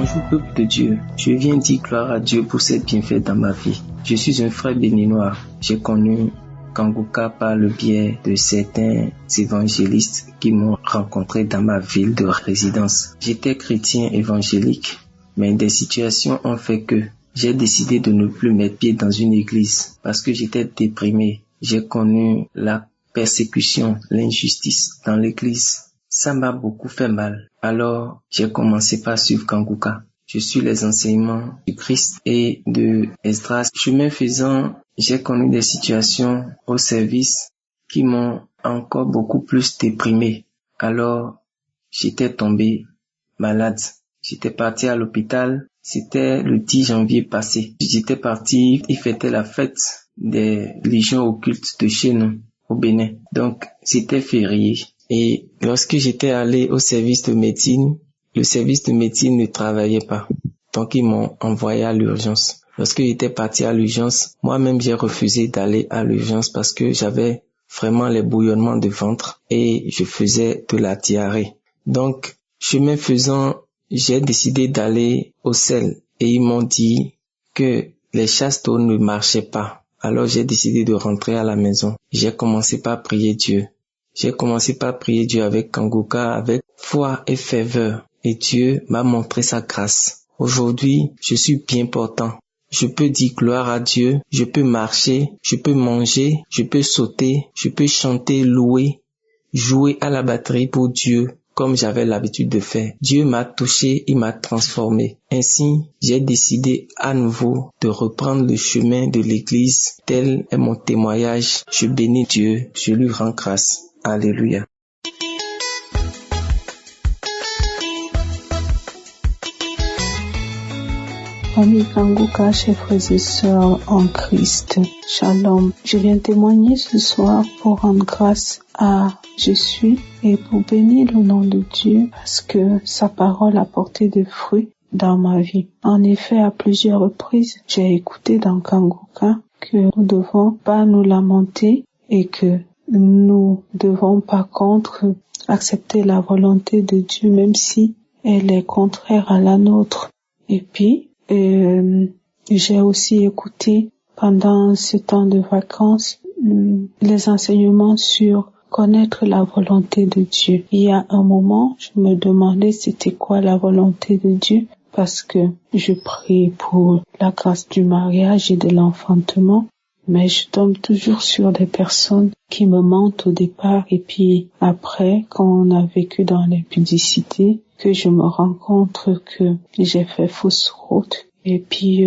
Bonjour peuple de Dieu, je viens dire gloire à Dieu pour ses bienfaits dans ma vie. Je suis un frère béninois. J'ai connu Kanguka par le biais de certains évangélistes qui m'ont rencontré dans ma ville de résidence. J'étais chrétien évangélique, mais des situations ont fait que j'ai décidé de ne plus mettre pied dans une église parce que j'étais déprimé. J'ai connu la persécution, l'injustice dans l'église. Ça m'a beaucoup fait mal. Alors, j'ai commencé par suivre Kanguka. Je suis les enseignements du Christ et de Esdras. Chemin faisant, j'ai connu des situations au service qui m'ont encore beaucoup plus déprimé. Alors, j'étais tombé malade. J'étais parti à l'hôpital. C'était le 10 janvier passé. J'étais parti, il fêtait la fête des légions occultes de chez nous, au Bénin. Donc, c'était férié. Et lorsque j'étais allé au service de médecine, le service de médecine ne travaillait pas. Donc, ils m'ont envoyé à l'urgence. Lorsque j'étais parti à l'urgence, moi-même, j'ai refusé d'aller à l'urgence parce que j'avais vraiment les bouillonnements de ventre et je faisais de la diarrhée. Donc, chemin faisant, j'ai décidé d'aller au sel et ils m'ont dit que les chastos ne marchaient pas. Alors, j'ai décidé de rentrer à la maison. J'ai commencé par prier Dieu. J'ai commencé par prier Dieu avec Kanguka, avec foi et ferveur. Et Dieu m'a montré sa grâce. Aujourd'hui, je suis bien portant. Je peux dire gloire à Dieu. Je peux marcher, je peux manger, je peux sauter, je peux chanter, louer, jouer à la batterie pour Dieu comme j'avais l'habitude de faire. Dieu m'a touché, il m'a transformé. Ainsi, j'ai décidé à nouveau de reprendre le chemin de l'église. Tel est mon témoignage. Je bénis Dieu, je lui rends grâce. Alléluia. Amis Kanguka, chers frères et sœurs en Christ, Shalom. Je viens témoigner ce soir pour rendre grâce à Jésus et pour bénir le nom de Dieu parce que sa parole a porté des fruits dans ma vie. En effet, à plusieurs reprises, j'ai écouté dans Kanguka que nous ne devons pas nous lamenter et que nous devons par contre accepter la volonté de Dieu même si elle est contraire à la nôtre. Et puis, j'ai aussi écouté pendant ce temps de vacances les enseignements sur connaître la volonté de Dieu. Il y a un moment, je me demandais c'était quoi la volonté de Dieu parce que je prie pour la grâce du mariage et de l'enfantement. Mais je tombe toujours sur des personnes qui me mentent au départ et puis après, quand on a vécu dans l'impudicité, que je me rends compte que j'ai fait fausse route et puis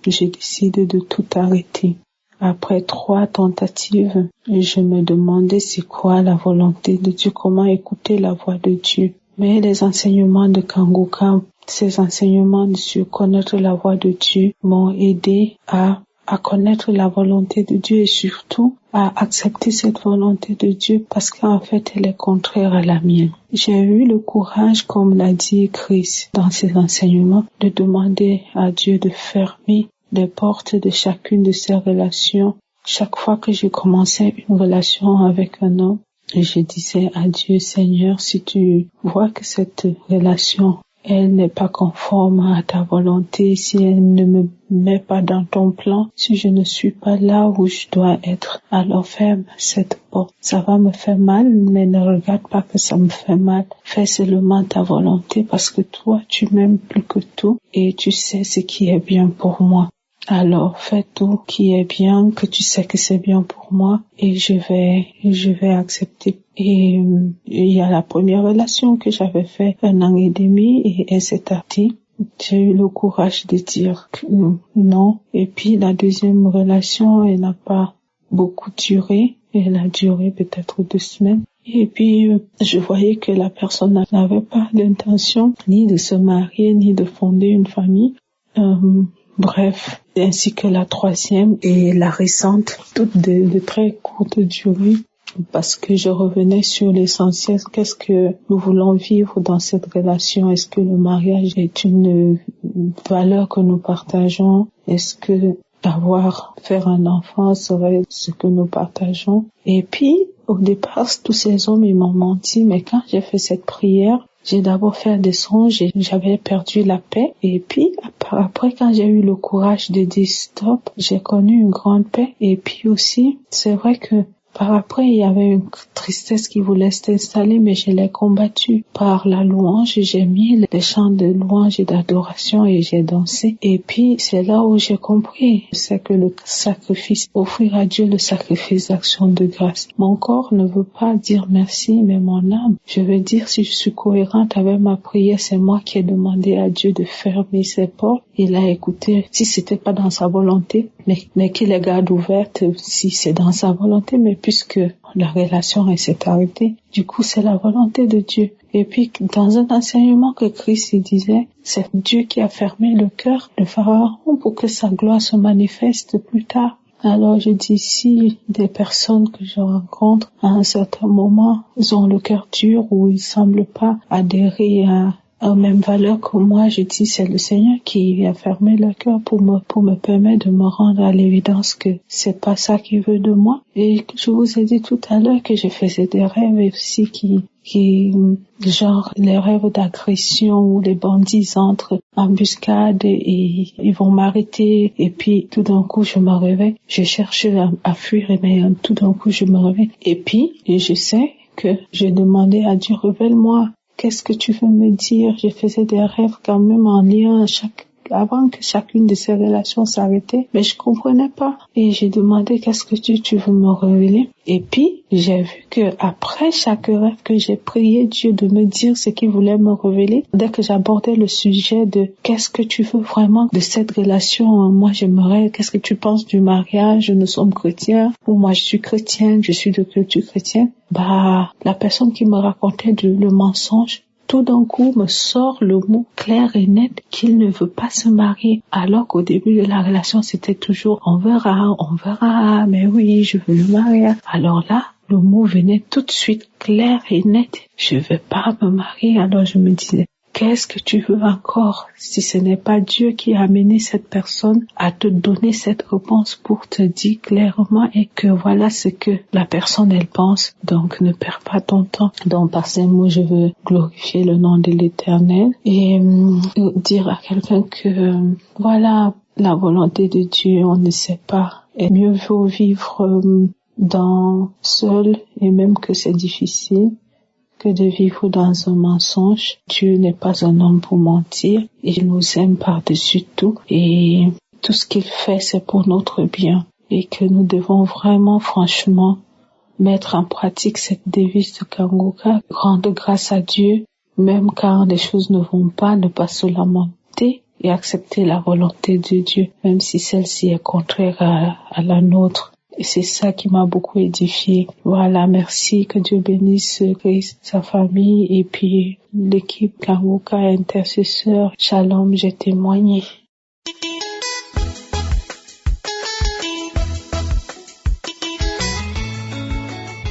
j'ai décidé de tout arrêter. Après 3 tentatives, je me demandais c'est quoi la volonté de Dieu, comment écouter la voix de Dieu. Mais les enseignements de Kanguka, ces enseignements sur connaître la voix de Dieu m'ont aidé à connaître la volonté de Dieu et surtout à accepter cette volonté de Dieu parce qu'en fait elle est contraire à la mienne. J'ai eu le courage, comme l'a dit Chris dans ses enseignements, de demander à Dieu de fermer les portes de chacune de ces relations. Chaque fois que je commençais une relation avec un homme, je disais à Dieu, Seigneur, si tu vois que cette relation elle n'est pas conforme à ta volonté, si elle ne me met pas dans ton plan, si je ne suis pas là où je dois être, alors ferme cette porte. Ça va me faire mal, mais ne regarde pas que ça me fait mal. Fais seulement ta volonté parce que toi, tu m'aimes plus que tout et tu sais ce qui est bien pour moi. Alors, fais tout qui est bien, que tu sais que c'est bien pour moi et je vais accepter. Et il y a la première relation que j'avais fait 1 an et demi et elle s'est arrêtée. J'ai eu le courage de dire que non. Et puis la deuxième relation, elle n'a pas beaucoup duré. Elle a duré peut-être 2 semaines. Et puis je voyais que la personne n'avait pas l'intention ni de se marier, ni de fonder une famille. Bref, ainsi que la troisième et la récente, toutes de très courte durée, parce que je revenais sur l'essentiel. Qu'est-ce que nous voulons vivre dans cette relation? Est-ce que le mariage est une valeur que nous partageons? Est-ce que faire un enfant serait ce que nous partageons? Et puis, au départ, tous ces hommes, ils m'ont menti, mais quand j'ai fait cette prière, j'ai d'abord fait des songes et j'avais perdu la paix. Et puis, après, quand j'ai eu le courage de dire stop, j'ai connu une grande paix. Et puis aussi, c'est vrai que par après, il y avait une tristesse qui voulait s'installer, mais je l'ai combattue par la louange. J'ai mis les chants de louange et d'adoration et j'ai dansé. Et puis, c'est là où j'ai compris, c'est que le sacrifice, offrir à Dieu le sacrifice d'action de grâce. Mon corps ne veut pas dire merci, mais mon âme, je veux dire, si je suis cohérente avec ma prière, c'est moi qui ai demandé à Dieu de fermer ses portes. Il a écouté, si c'était pas dans sa volonté, mais qu'il les garde ouvertes, si c'est dans sa volonté, mais puisque la relation s'est arrêtée, du coup c'est la volonté de Dieu. Et puis dans un enseignement que Christ disait, c'est Dieu qui a fermé le cœur de Pharaon pour que sa gloire se manifeste plus tard. Alors je dis, si des personnes que je rencontre à un certain moment, ils ont le cœur dur ou ils semblent pas adhérer à même valeur que moi, je dis c'est le Seigneur qui a fermé le cœur pour me permettre de me rendre à l'évidence que c'est pas ça qu'il veut de moi. Et je vous ai dit tout à l'heure que je faisais des rêves aussi qui genre les rêves d'agression où les bandits entrent en embuscade et ils vont m'arrêter et puis tout d'un coup je me réveille, je cherche à fuir mais tout d'un coup je me réveille et puis je sais que j'ai demandé à Dieu, révèle-moi. Qu'est-ce que tu veux me dire? Je faisais des rêves quand même en lien avant que chacune de ces relations s'arrêtait, mais je comprenais pas. Et j'ai demandé qu'est-ce que tu veux me révéler? Et puis, j'ai vu que après chaque rêve que j'ai prié Dieu de me dire ce qu'il voulait me révéler, dès que j'abordais le sujet de qu'est-ce que tu veux vraiment de cette relation, moi j'aimerais, qu'est-ce que tu penses du mariage, nous sommes chrétiens, ou moi je suis chrétienne, je suis de culture chrétienne, la personne qui me racontait le mensonge, tout d'un coup me sort le mot clair et net qu'il ne veut pas se marier. Alors qu'au début de la relation, c'était toujours on verra, mais oui, je veux le marier. Alors là, le mot venait tout de suite clair et net. Je veux pas me marier. Alors je me disais, qu'est-ce que tu veux encore si ce n'est pas Dieu qui a amené cette personne à te donner cette réponse pour te dire clairement et que voilà ce que la personne elle pense. Donc ne perds pas ton temps. Donc par ces mots je veux glorifier le nom de l'Éternel et dire à quelqu'un que voilà la volonté de Dieu on ne sait pas. Et mieux vaut vivre seul et même que c'est difficile que de vivre dans un mensonge. Dieu n'est pas un homme pour mentir. Il nous aime par-dessus tout et tout ce qu'il fait, c'est pour notre bien et que nous devons vraiment, franchement, mettre en pratique cette devise de Kanguka, rendre grâce à Dieu, même quand les choses ne vont pas, ne pas se lamenter et accepter la volonté de Dieu, même si celle-ci est contraire à la nôtre. Et c'est ça qui m'a beaucoup édifié. Voilà, merci, que Dieu bénisse Christ, sa famille et puis l'équipe Kanguka intercesseur. Shalom, j'ai témoigné.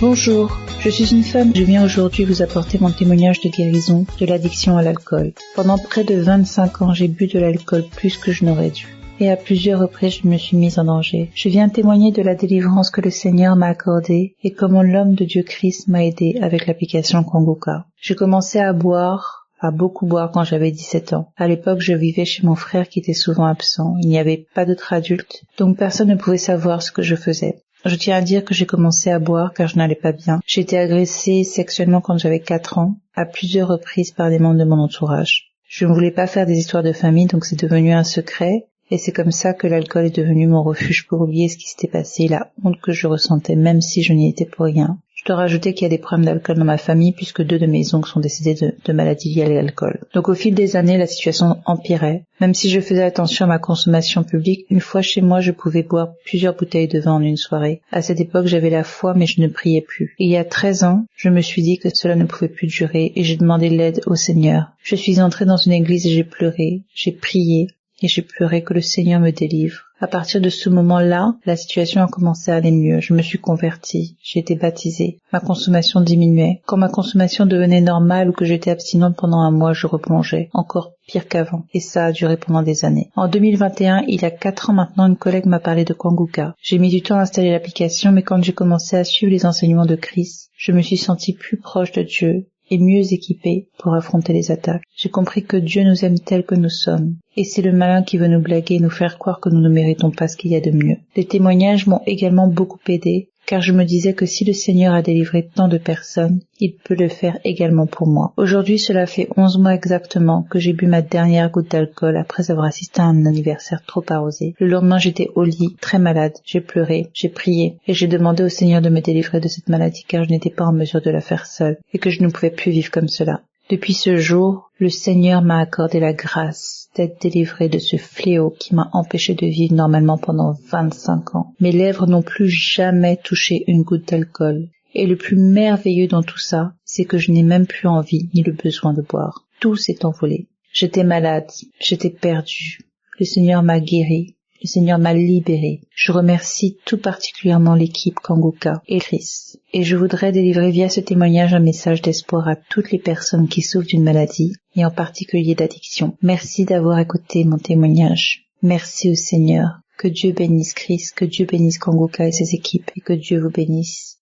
Bonjour, je suis une femme. Je viens aujourd'hui vous apporter mon témoignage de guérison de l'addiction à l'alcool. Pendant près de 25 ans, j'ai bu de l'alcool plus que je n'aurais dû. Et à plusieurs reprises, je me suis mise en danger. Je viens témoigner de la délivrance que le Seigneur m'a accordée et comment l'homme de Dieu Christ m'a aidé avec l'application Kanguka. J'ai commencé à beaucoup boire quand j'avais 17 ans. À l'époque, je vivais chez mon frère qui était souvent absent. Il n'y avait pas d'autres adultes, donc personne ne pouvait savoir ce que je faisais. Je tiens à dire que j'ai commencé à boire car je n'allais pas bien. J'ai été agressée sexuellement quand j'avais 4 ans, à plusieurs reprises par des membres de mon entourage. Je ne voulais pas faire des histoires de famille, donc c'est devenu un secret. Et c'est comme ça que l'alcool est devenu mon refuge pour oublier ce qui s'était passé, la honte que je ressentais, même si je n'y étais pour rien. Je dois rajouter qu'il y a des problèmes d'alcool dans ma famille, puisque 2 de mes oncles sont décédés de maladies liées à l'alcool. Donc au fil des années, la situation empirait. Même si je faisais attention à ma consommation publique, une fois chez moi, je pouvais boire plusieurs bouteilles de vin en une soirée. À cette époque, j'avais la foi, mais je ne priais plus. Et il y a 13 ans, je me suis dit que cela ne pouvait plus durer, et j'ai demandé l'aide au Seigneur. Je suis entrée dans une église et j'ai pleuré, j'ai prié. Et j'ai pleuré que le Seigneur me délivre. À partir de ce moment-là, la situation a commencé à aller mieux. Je me suis convertie, j'ai été baptisée. Ma consommation diminuait. Quand ma consommation devenait normale ou que j'étais abstinente pendant un mois, je replongeais. Encore pire qu'avant. Et ça a duré pendant des années. En 2021, il y a 4 ans maintenant, une collègue m'a parlé de Kanguka. J'ai mis du temps à installer l'application, mais quand j'ai commencé à suivre les enseignements de Christ, je me suis sentie plus proche de Dieu. et mieux équipés pour affronter les attaques. J'ai compris que Dieu nous aime tels que nous sommes. Et c'est le malin qui veut nous blaguer et nous faire croire que nous ne méritons pas ce qu'il y a de mieux. Les témoignages m'ont également beaucoup aidé, car je me disais que si le Seigneur a délivré tant de personnes, il peut le faire également pour moi. Aujourd'hui, cela fait 11 mois exactement que j'ai bu ma dernière goutte d'alcool après avoir assisté à un anniversaire trop arrosé. Le lendemain, j'étais au lit, très malade. J'ai pleuré, j'ai prié, et j'ai demandé au Seigneur de me délivrer de cette maladie, car je n'étais pas en mesure de la faire seule, et que je ne pouvais plus vivre comme cela. Depuis ce jour, le Seigneur m'a accordé la grâce d'être délivré de ce fléau qui m'a empêché de vivre normalement pendant 25 ans. Mes lèvres n'ont plus jamais touché une goutte d'alcool. Et le plus merveilleux dans tout ça, c'est que je n'ai même plus envie ni le besoin de boire. Tout s'est envolé. J'étais malade, j'étais perdue. Le Seigneur m'a guéri. Le Seigneur m'a libéré. Je remercie tout particulièrement l'équipe Kanguka et Chris. Et je voudrais délivrer via ce témoignage un message d'espoir à toutes les personnes qui souffrent d'une maladie, et en particulier d'addiction. Merci d'avoir écouté mon témoignage. Merci au Seigneur. Que Dieu bénisse Chris, que Dieu bénisse Kanguka et ses équipes, et que Dieu vous bénisse.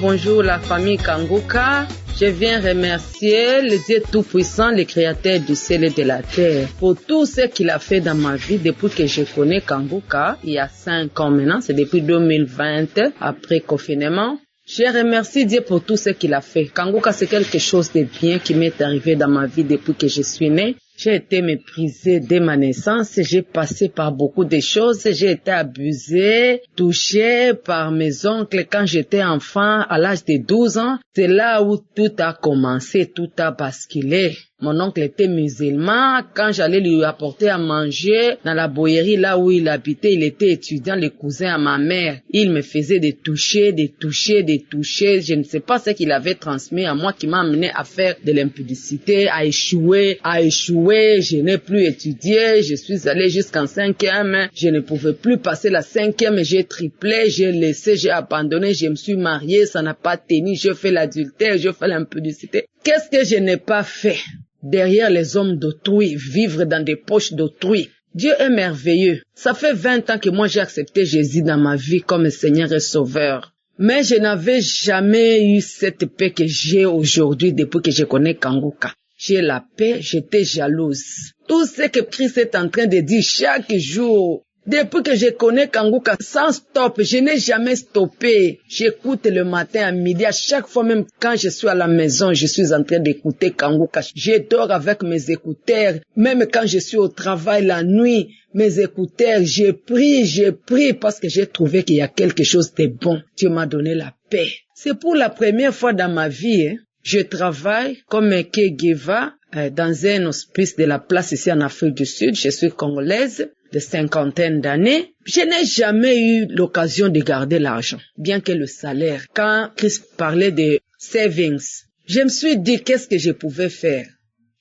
Bonjour la famille Kanguka. Je viens remercier le Dieu Tout-Puissant, le Créateur du ciel et de la terre, pour tout ce qu'il a fait dans ma vie depuis que je connais Kanguka, il y a 5 ans maintenant, c'est depuis 2020, après confinement. Je remercie Dieu pour tout ce qu'il a fait. Kanguka, c'est quelque chose de bien qui m'est arrivé dans ma vie depuis que je suis née. J'ai été méprisée dès ma naissance, j'ai passé par beaucoup de choses, j'ai été abusée, touchée par mes oncles quand j'étais enfant à l'âge de 12 ans. C'est là où tout a commencé, tout a basculé. Mon oncle était musulman. Quand j'allais lui apporter à manger dans la bollerie là où il habitait, il était étudiant, le cousin à ma mère. Il me faisait des touchés. Je ne sais pas ce qu'il avait transmis à moi qui m'a amené à faire de l'impudicité, à échouer. Je n'ai plus étudié. Je suis allée jusqu'en 5e. Je ne pouvais plus passer la 5e. J'ai triplé, j'ai laissé, j'ai abandonné. Je me suis mariée, ça n'a pas tenu. Je fais l'adultère, je fais l'impudicité. Qu'est-ce que je n'ai pas fait? Derrière les hommes d'autrui, vivre dans des poches d'autrui. Dieu est merveilleux. Ça fait 20 ans que moi j'ai accepté Jésus dans ma vie comme Seigneur et Sauveur. Mais je n'avais jamais eu cette paix que j'ai aujourd'hui depuis que je connais Kanguka. J'ai la paix, j'étais jalouse. Tout ce que Christ est en train de dire chaque jour. Depuis que je connais Kanguka sans stop, je n'ai jamais stoppé. J'écoute le matin à midi, à chaque fois même quand je suis à la maison, je suis en train d'écouter Kanguka. Je dors avec mes écouteurs, même quand je suis au travail la nuit, mes écouteurs, je prie parce que j'ai trouvé qu'il y a quelque chose de bon. Dieu m'a donné la paix. C'est pour la première fois dans ma vie, je travaille comme caregiver dans un hospice de la place ici en Afrique du Sud. Je suis congolaise de 50 d'années. Je n'ai jamais eu l'occasion de garder l'argent, bien que le salaire. Quand Christ parlait de savings, je me suis dit qu'est-ce que je pouvais faire.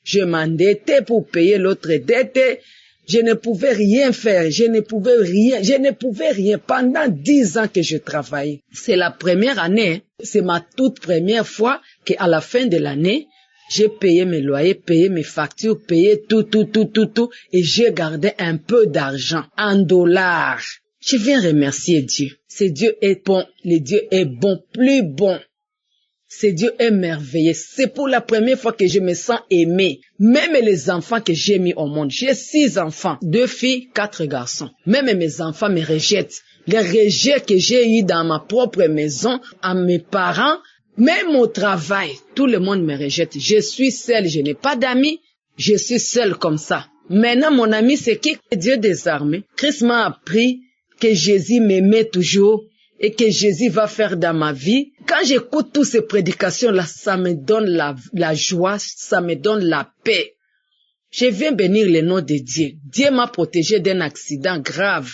Je m'endettais pour payer l'autre dette. Je ne pouvais rien faire, je ne pouvais rien. Pendant 10 ans que je travaillais. C'est la première année, c'est ma toute première fois qu'à la fin de l'année, j'ai payé mes loyers, payé mes factures, payé tout, et j'ai gardé un peu d'argent en dollars. Je viens remercier Dieu. Ce Dieu est bon, le Dieu est bon, plus bon. Ce Dieu est merveilleux. C'est pour la première fois que je me sens aimée. Même les enfants que j'ai mis au monde. J'ai 6 enfants, 2 filles, 4 garçons. Même mes enfants me rejettent. Les rejets que j'ai eu dans ma propre maison, à mes parents, même au travail, tout le monde me rejette. Je suis seule, je n'ai pas d'amis. Je suis seule comme ça. Maintenant, mon ami, c'est qui? Dieu des armées. Christ m'a appris que Jésus m'aimait toujours et que Jésus va faire dans ma vie. Quand j'écoute toutes ces prédications-là, ça me donne la joie, ça me donne la paix. Je viens bénir le nom de Dieu. Dieu m'a protégé d'un accident grave.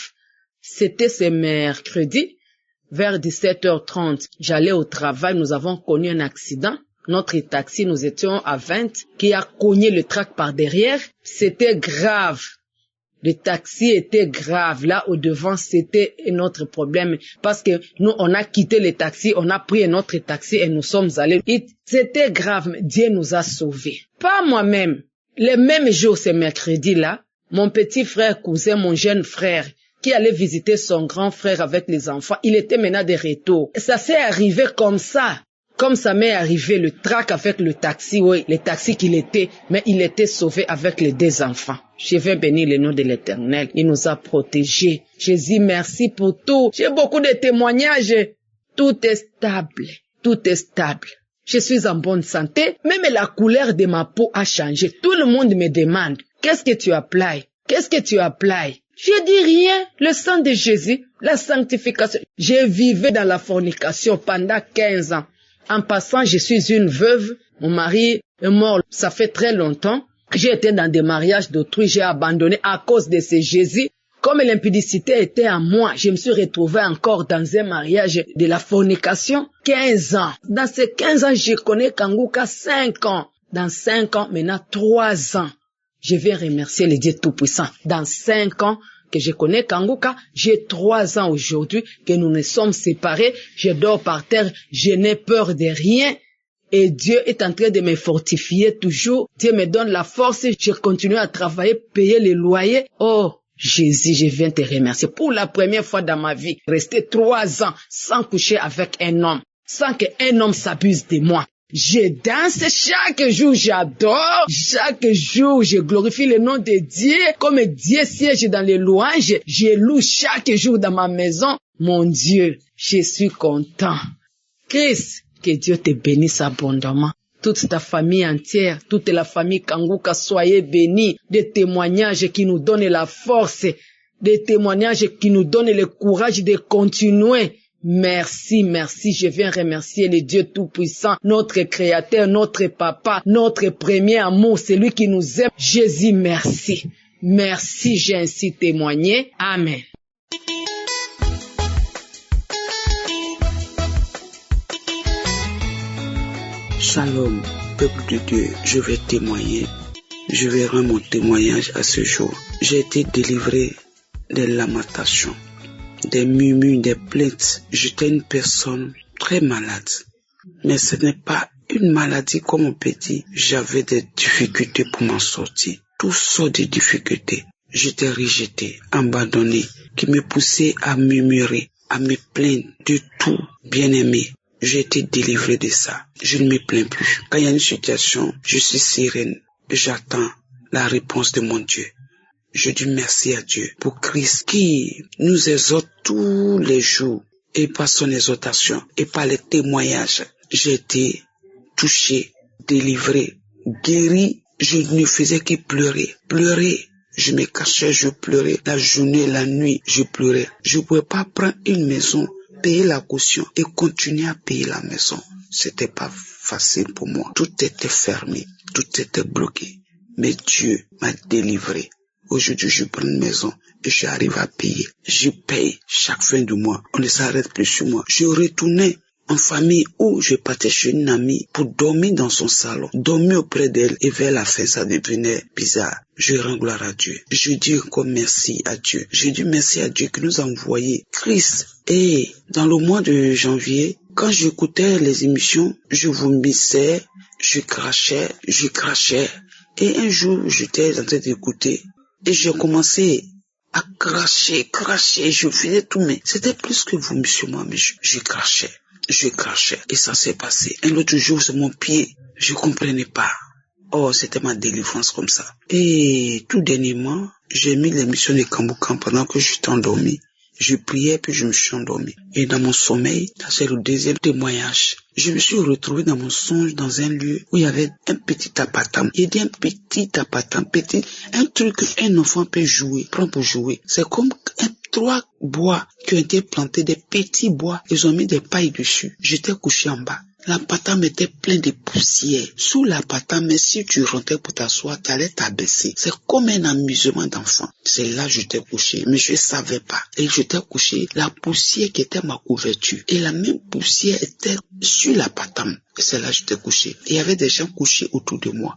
C'était ce mercredi, vers 17h30. J'allais au travail, nous avons connu un accident. Notre taxi, nous étions à 20, qui a cogné le track par derrière. C'était grave. Le taxi était grave. Là, au devant, c'était un autre problème. Parce que nous, on a quitté le taxi, on a pris un autre taxi et nous sommes allés. C'était grave, mais Dieu nous a sauvés. Pas moi-même. Le même jour, ce mercredi-là, mon petit frère, cousin, mon jeune frère, qui allait visiter son grand frère avec les enfants. Il était maintenant de retour. Ça s'est arrivé comme ça. Comme ça m'est arrivé le trac avec le taxi, oui, le taxi qu'il était, mais il était sauvé avec les 2 enfants. Je vais bénir le nom de l'Éternel. Il nous a protégés. Jésus, merci pour tout. J'ai beaucoup de témoignages. Tout est stable. Tout est stable. Je suis en bonne santé. Même la couleur de ma peau a changé. Tout le monde me demande, qu'est-ce que tu applies? Qu'est-ce que tu applies? Je dis rien. Le sang de Jésus, la sanctification. Je vivais dans la fornication pendant 15 ans. En passant, je suis une veuve. Mon mari est mort, ça fait très longtemps. J'ai été dans des mariages d'autrui, j'ai abandonné à cause de ce Jésus. Comme l'impudicité était en moi, je me suis retrouvée encore dans un mariage de la fornication. 15 ans. Dans ces 15 ans, je connais Kanguka 5 ans. Dans 5 ans, maintenant 3 ans. Je vais remercier le Dieu Tout-Puissant. Dans 5 ans que je connais Kanguka, j'ai 3 ans aujourd'hui que nous nous sommes séparés. Je dors par terre, je n'ai peur de rien. Et Dieu est en train de me fortifier toujours. Dieu me donne la force. Je continue à travailler, payer les loyers. Oh, Jésus, je viens te remercier. Pour la première fois dans ma vie, rester 3 ans sans coucher avec un homme, sans qu'un homme s'abuse de moi. Je danse chaque jour, j'adore. Chaque jour, je glorifie le nom de Dieu. Comme Dieu siège dans les louanges, je loue chaque jour dans ma maison. Mon Dieu, je suis content. Christ, que Dieu te bénisse abondamment. Toute ta famille entière, toute la famille Kanguka, soyez bénis. Des témoignages qui nous donnent la force, des témoignages qui nous donnent le courage de continuer. Merci, merci, je viens remercier le Dieu Tout-Puissant, notre Créateur, notre Papa, notre premier amour, celui qui nous aime. Jésus, merci. Merci, j'ai ainsi témoigné. Amen. Shalom, peuple de Dieu, je vais témoigner. Je vais rendre mon témoignage à ce jour. J'ai été délivré des lamentations, des murmures, des plaintes. J'étais une personne très malade. Mais ce n'est pas une maladie comme on peut dire. J'avais des difficultés pour m'en sortir. Toutes sortes de difficultés. J'étais rejeté, abandonné, qui me poussait à murmurer, à me plaindre de tout. Bien-aimé, j'ai été délivré de ça. Je ne me plains plus. Quand il y a une situation, je suis sereine. J'attends la réponse de mon Dieu. Je dis merci à Dieu pour Christ qui nous exhorte tous les jours. Et par son exhortation et par les témoignages, j'ai été touché, délivré, guéri. Je ne faisais que pleurer. Pleurer. Je me cachais, je pleurais. La journée, la nuit, je pleurais. Je ne pouvais pas prendre une maison, payer la caution et continuer à payer la maison. C'était pas facile pour moi. Tout était fermé. Tout était bloqué. Mais Dieu m'a délivré. Aujourd'hui, je prends une maison et j'arrive à payer. Je paye chaque fin du mois. On ne s'arrête plus sur moi. Je retournais en famille où je partais chez une amie pour dormir dans son salon, dormir auprès d'elle et vers la fin, ça devenait bizarre. Je rends gloire à Dieu. Je dis encore merci à Dieu. Je dis merci à Dieu qui nous a envoyé Christ. Et dans le mois de janvier, quand j'écoutais les émissions, je vomissais, je crachais. Et un jour, j'étais en train d'écouter et j'ai commencé à cracher. Je faisais tout, mais c'était plus que vomissement, mais je crachais. Et ça s'est passé. Un autre jour, c'est mon pied. Je comprenais pas. Oh, c'était ma délivrance comme ça. Et tout dernièrement, j'ai mis l'émission de Kamboukan pendant que j'étais endormi. Je priais puis je me suis endormi. Et dans mon sommeil, c'est le deuxième témoignage. Je me suis retrouvé dans mon songe dans un lieu où il y avait un petit apatam. Il dit un petit apatam, un truc qu'un enfant peut jouer, prendre pour jouer. C'est comme 3 bois qui ont été plantés, des petits bois. Ils ont mis des pailles dessus. J'étais couché en bas. L'apatam était plein de poussière. Sous l'apatam, mais si tu rentrais pour t'asseoir, tu allais t'abaisser. C'est comme un amusement d'enfant. C'est là que j'étais couché, mais je ne savais pas. Et j'étais couché, la poussière qui était ma couverture. Et la même poussière était sur l'apatam. Et c'est là que j'étais couché. Et il y avait des gens couchés autour de moi,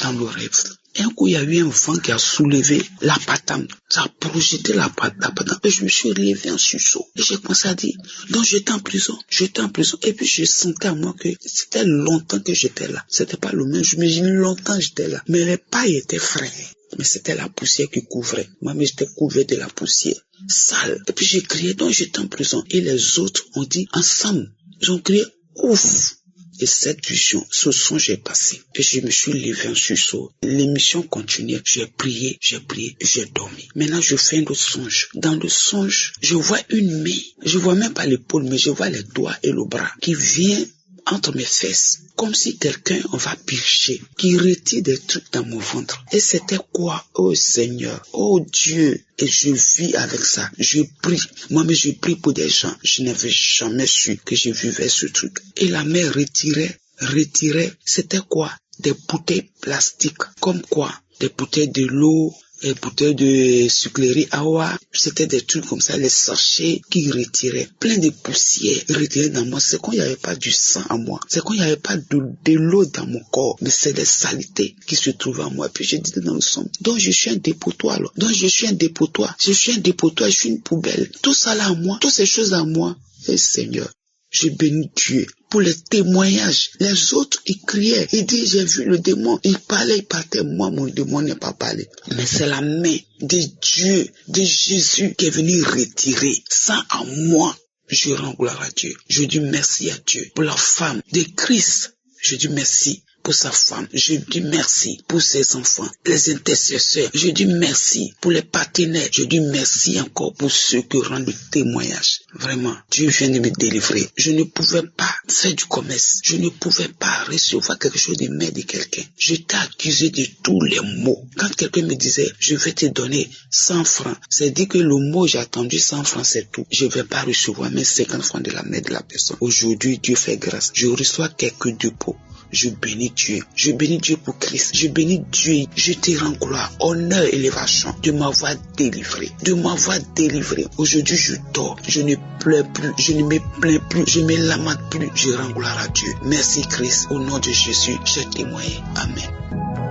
dans le rêve. Et un coup, il y a eu un vent qui a soulevé l'apatam. Ça a projeté l'apatam. Et je me suis levé en sursaut. Et j'ai commencé à dire, donc j'étais en prison. Et puis je sentais à moi que c'était longtemps que j'étais là. C'était pas le même jour, mais longtemps j'étais là. Mais les pailles étaient frais. mais c'était la poussière qui couvrait. Moi, mais j'étais couvert de la poussière, sale. Et puis j'ai crié, donc j'étais en prison. Et les autres ont dit ensemble, ils ont crié, ouf. Et cette vision, ce songe est passé. Et je me suis levé en sursaut. L'émission continuait. J'ai prié, j'ai dormi. Maintenant, je fais un autre songe. Dans le songe, je vois une main. Je vois même pas l'épaule, mais je vois les doigts et le bras qui vient entre mes fesses. Comme si quelqu'un, on va piocher, qui retire des trucs dans mon ventre. Et c'était quoi? Oh Seigneur, oh Dieu. Et je vis avec ça. Je prie. Moi-même, je prie pour des gens. Je n'avais jamais su que je vivais ce truc. Et la mère retirait. C'était quoi? Des bouteilles plastiques. Comme quoi? Des bouteilles de l'eau, des bouteilles de sucrerie awa. C'était des trucs comme ça, les sachets qui retiraient. Plein de poussière retiraient dans moi. C'est quand il n'y avait pas du sang en moi. C'est quand il n'y avait pas de l'eau dans mon corps. Mais c'est des saletés qui se trouvaient en moi. Puis je disais dans le son. Donc je suis un dépotoir. Donc je suis un dépotoir. Je suis une poubelle. Tout ça là en moi. Toutes ces choses en moi. Et Seigneur, je bénis Dieu pour les témoignages. Les autres, ils criaient. Ils disaient, j'ai vu le démon. Ils parlaient, ils partaient. Moi, mon démon n'est pas parlé. Mais c'est la main de Dieu, de Jésus qui est venu retirer ça en moi. Je rends gloire à Dieu. Je dis merci à Dieu pour la femme de Christ. Je dis merci pour sa femme. Je dis merci pour ses enfants, les intercesseurs. Je dis merci pour les partenaires. Je dis merci encore pour ceux qui rendent le témoignage. Vraiment, Dieu vient de me délivrer. Je ne pouvais pas faire du commerce. Je ne pouvais pas recevoir quelque chose de main de quelqu'un. J'étais accusé de tous les mots. Quand quelqu'un me disait, je vais te donner 100 francs, c'est dit que le mot j'ai attendu 100 francs, c'est tout. Je ne vais pas recevoir mes 50 francs de la main de la personne. Aujourd'hui, Dieu fait grâce. Je reçois quelques dépôts. Je bénis Dieu. Je bénis Dieu pour Christ. Je bénis Dieu. Je te rends gloire, honneur, élévation de m'avoir délivré. Aujourd'hui, je dors. Je ne pleure plus. Je ne me plains plus. Je ne me lamente plus. Je rends gloire à Dieu. Merci Christ. Au nom de Jésus, j'ai témoigné. Amen.